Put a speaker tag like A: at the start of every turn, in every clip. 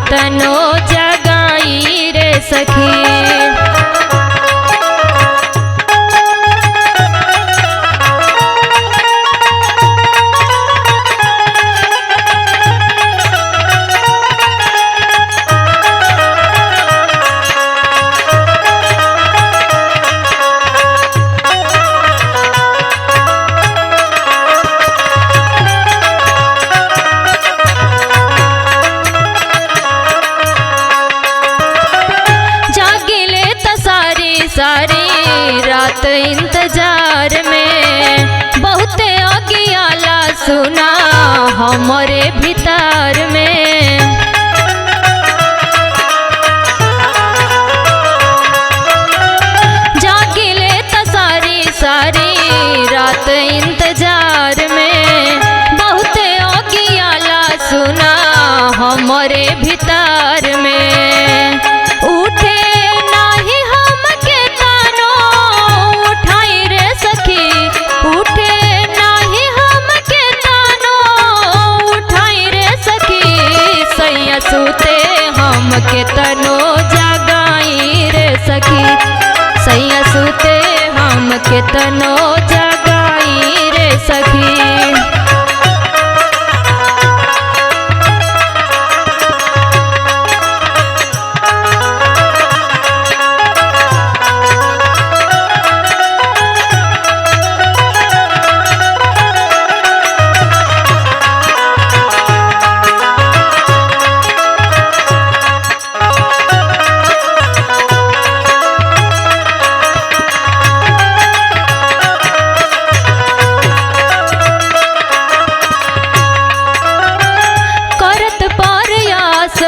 A: केतनो जगाई रे सखी। सारी रात इंतजार में बहुत अगियाला सुना हमारे भीतर में। जागिले तो सारी रात इंतजार में बहुत अगियाला सुना हमारे भीतर में। उठे सूते हम केतनो जगाई रे सखी। सैया सूते हम केतनो जगाई रे सखी।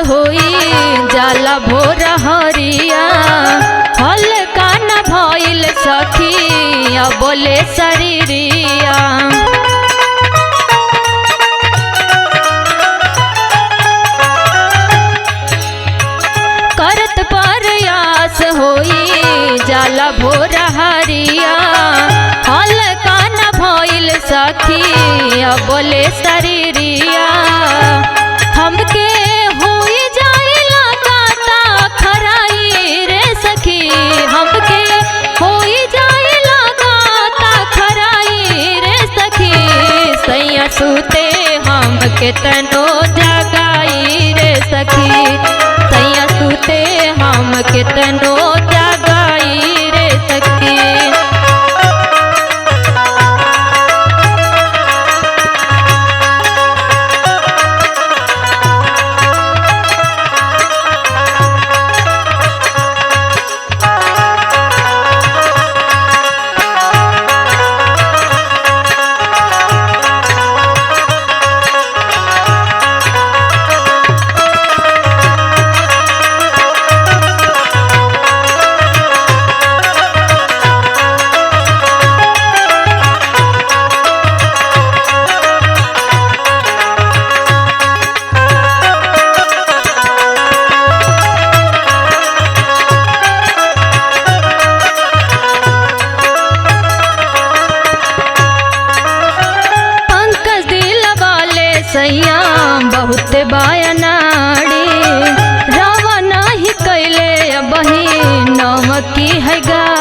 A: होई जाला भोर हरिया हल्का न भइल सखी बोले शरीरिया। करत प्रयास होई जाला भोर हरिया हल्का न भइल सखी बोले शरीरिया। हमके सूते हम केतनो जगाई रे सखी। सैया सूते हम केतनो जगाई रे सखी। सैया बहुत बायनाड़ी रावा नहीं कैले बही नमकी है गा।